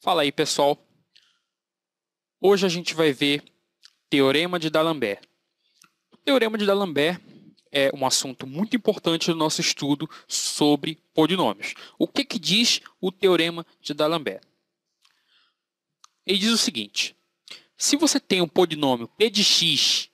Fala aí, pessoal. Hoje a gente vai ver Teorema de D'Alembert. O Teorema de D'Alembert é um assunto muito importante no nosso estudo sobre polinômios. O que diz o Teorema de D'Alembert? Ele diz o seguinte: se você tem um polinômio p de x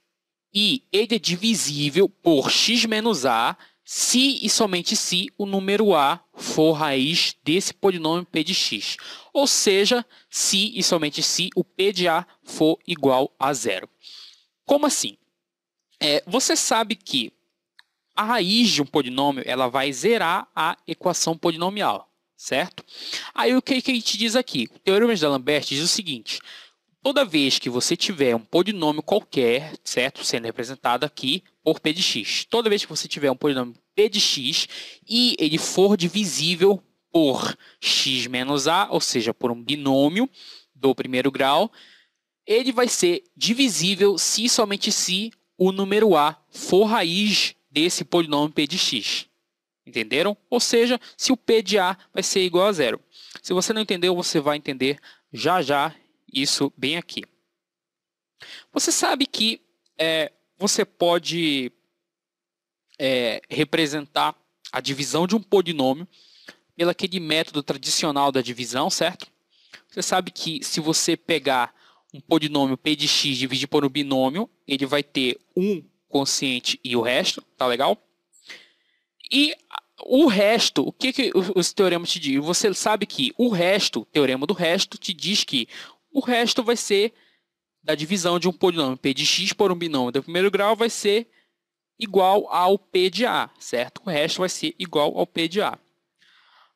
e ele é divisível por x menos a, se e somente se o número a for raiz desse polinômio p de x. Ou seja, se e somente se o p de a for igual a zero. Como assim? Você sabe que a raiz de um polinômio ela vai zerar a equação polinomial, certo? Aí o que a gente diz aqui? O Teorema de D'Alembert diz o seguinte: toda vez que você tiver um polinômio qualquer, certo? Sendo representado aqui por p de x. Toda vez que você tiver um polinômio p de x e ele for divisível por x menos a, ou seja, por um binômio do primeiro grau, ele vai ser divisível se e somente se o número a for raiz desse polinômio p de x. Entenderam? Ou seja, se o p de a vai ser igual a zero. Se você não entendeu, você vai entender já já isso bem aqui. Você sabe que você pode representar a divisão de um polinômio pelo aquele método tradicional da divisão, certo? Você sabe que se você pegar um polinômio p de x e dividir por um binômio, ele vai ter um quociente e o resto, tá legal? E o resto, o que os teoremas te dizem? Você sabe que o resto, o teorema do resto, te diz que o resto vai ser da divisão de um polinômio p de x por um binômio do primeiro grau vai ser igual ao p de a, certo? O resto vai ser igual ao p de a.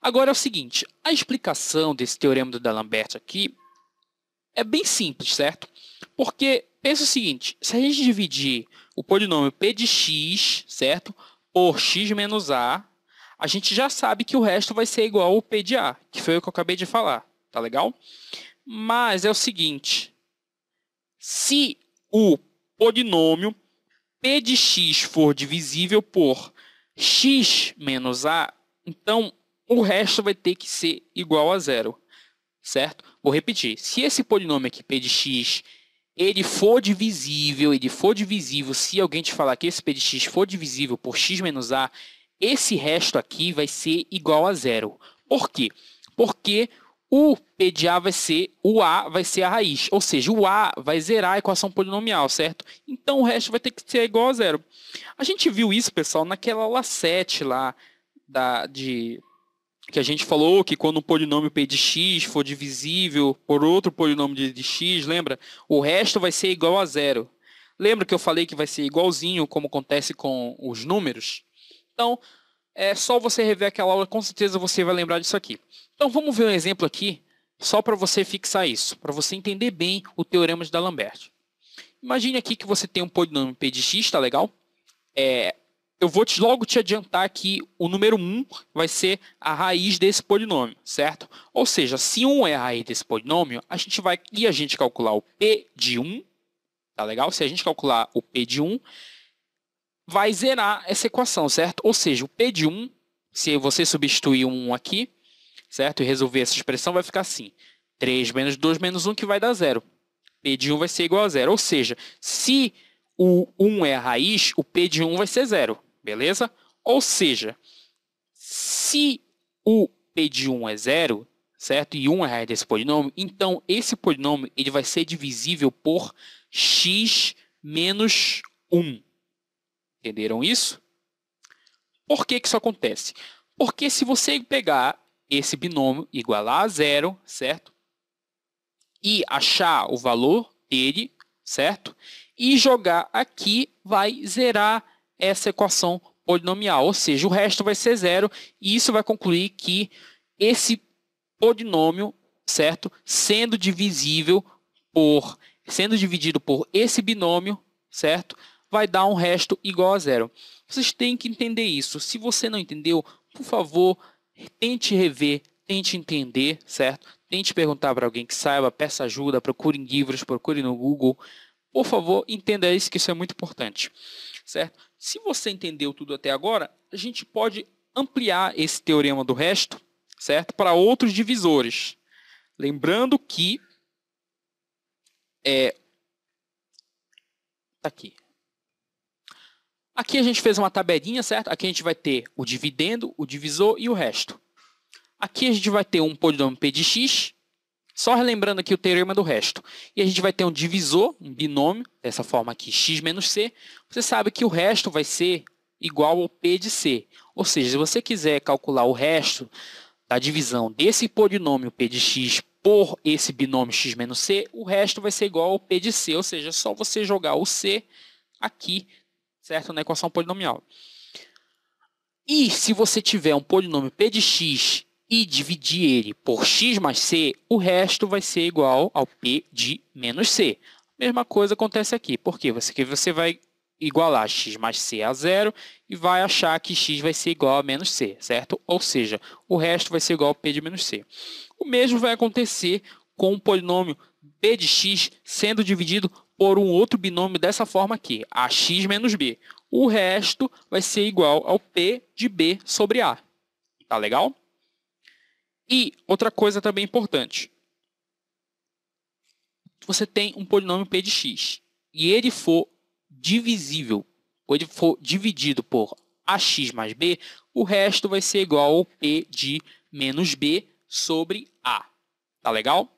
Agora é o seguinte, a explicação desse teorema do D'Alembert aqui é bem simples, certo? Porque pensa o seguinte, se a gente dividir o polinômio p de x, certo? Por x menos a gente já sabe que o resto vai ser igual ao p de a, que foi o que eu acabei de falar, tá legal? Mas é o seguinte, se o polinômio p de x for divisível por x menos a, então o resto vai ter que ser igual a zero, certo? Vou repetir, se esse polinômio aqui, p de x, ele for divisível, se alguém te falar que esse p de x for divisível por x menos a, esse resto aqui vai ser igual a zero. Por quê? Porque o p de a vai ser, o a vai ser a raiz, ou seja, o a vai zerar a equação polinomial, certo? Então o resto vai ter que ser igual a zero. A gente viu isso, pessoal, naquela aula 7 lá, que a gente falou que quando um polinômio p de x for divisível por outro polinômio de x, lembra? O resto vai ser igual a zero. Lembra que eu falei que vai ser igualzinho como acontece com os números? Então, é só você rever aquela aula, com certeza você vai lembrar disso aqui. Então, vamos ver um exemplo aqui, só para você fixar isso, para você entender bem o Teorema de D'Alembert. Imagine aqui que você tem um polinômio p de x, tá legal? Eu vou logo te adiantar que o número 1 vai ser a raiz desse polinômio, certo? Ou seja, se 1 é a raiz desse polinômio, a gente calcular o p de 1, tá legal? Se a gente calcular o p de 1, vai zerar essa equação, certo? Ou seja, o p de 1, se você substituir o 1 aqui, certo? E resolver essa expressão, vai ficar assim. 3 menos 2 menos 1, que vai dar zero. P de 1 vai ser igual a zero. Ou seja, se o 1 é a raiz, o p de 1 vai ser zero. Beleza? Ou seja, se o p de 1 é zero, certo? E 1 é a raiz desse polinômio, então esse polinômio ele vai ser divisível por x menos 1. Entenderam isso? Por que isso acontece? Porque se você pegar esse binômio igualar a zero, certo? E achar o valor dele, certo? E jogar aqui, vai zerar essa equação polinomial, ou seja, o resto vai ser zero, e isso vai concluir que esse polinômio, certo? Sendo dividido por esse binômio, certo? Vai dar um resto igual a zero. Vocês têm que entender isso. Se você não entendeu, por favor, tente rever, tente entender, certo? Tente perguntar para alguém que saiba, peça ajuda, procure em livros, procure no Google. Por favor, entenda isso, que isso é muito importante, certo? Se você entendeu tudo até agora, a gente pode ampliar esse teorema do resto, certo? Para outros divisores. Lembrando que tá aqui. Aqui a gente fez uma tabelinha, certo? Aqui a gente vai ter o dividendo, o divisor e o resto. Aqui a gente vai ter um polinômio p de x, só relembrando aqui o teorema do resto. E a gente vai ter um divisor, um binômio, dessa forma aqui, x menos c. Você sabe que o resto vai ser igual ao p de c. Ou seja, se você quiser calcular o resto da divisão desse polinômio p de x por esse binômio x menos c, o resto vai ser igual ao p de c. Ou seja, é só você jogar o c aqui, certo? Na equação polinomial. E se você tiver um polinômio p de x e dividir ele por x mais c, o resto vai ser igual ao p de menos c. Mesma coisa acontece aqui. Por quê? Você vai igualar x mais c a zero e vai achar que x vai ser igual a menos c, certo? Ou seja, o resto vai ser igual ao p de menos c. O mesmo vai acontecer com o polinômio p de x sendo dividido por um outro binômio dessa forma aqui, ax menos b. O resto vai ser igual ao p de b sobre a. Tá legal? E outra coisa também importante. Você tem um polinômio p de x e ele for divisível, ou ele for dividido por ax mais b, o resto vai ser igual ao p de menos b sobre a. Tá legal?